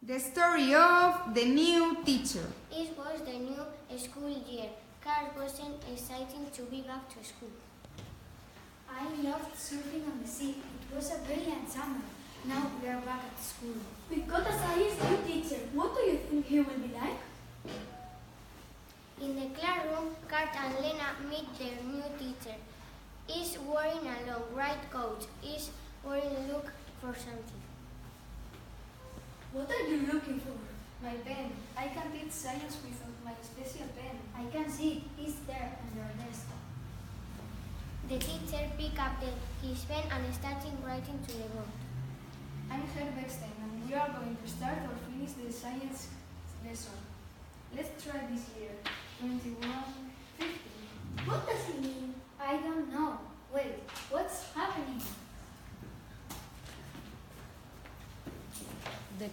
The story of the new teacher. It was the new school year. Carl wasn't excited to be back to school. I loved surfing on the sea. It was a brilliant summer. Now we are back at school. We got a science new teacher. What do you think he will be like? In the classroom, Carl and Lena meet their new teacher. He's wearing a long white coat. He's wearing a look for something. What are you looking for? My pen. I can teach science with my special pen. I can see it. It's there on your desk. The teacher picked up his pen and started writing to the board. I'm Herr Beckstein and we are going to start or finish the science lesson. Let's try this year. 21, 50. What does it mean? I don't know. Wait, what's happening? The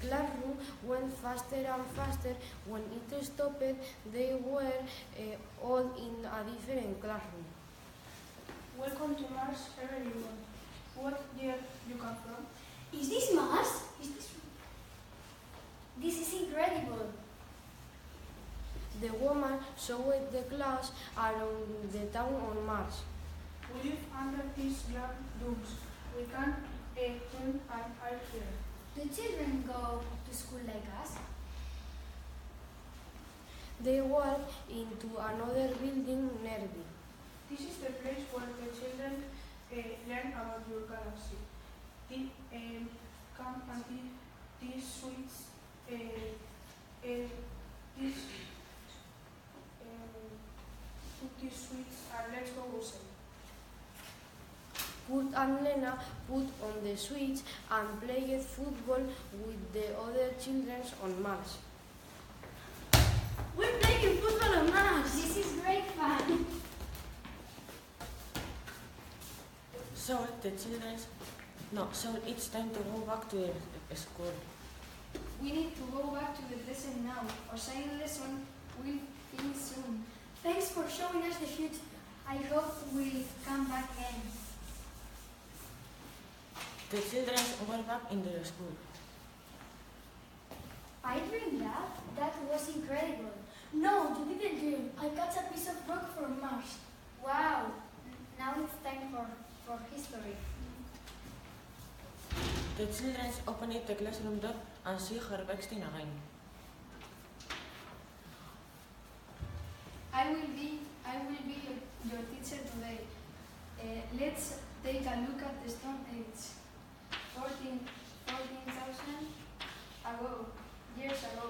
classroom went faster and faster. When it stopped, they were all in a different classroom. Welcome to Mars, everyone. What year you come from? Is this Mars? This is incredible. The woman showed the class around the town on Mars. We live under these glass domes. We can clean and air here. Do children go to school like us? They walked into another building nearby. This is the place where the children learn about your galaxy. They come and eat these sweets. Put these sweets and let's go outside. Kurt and Lena put on the switch and played football with the other children on Mars. We're playing football on Mars. This is great fun. So it's time to go back to the school. We need to go back to the present now. Our science lesson will finish soon. Thanks for showing us the future. I hope we'll come back again. The children went back into the school. I dreamed that. That was incredible. No, you didn't dream. I catch a piece of rock from Mars. Wow. Now it's time for history. The children opened the classroom door and see Herr Beckstein again. I will be your teacher today. Let's take a look at the Stone Age. 14,000 years ago.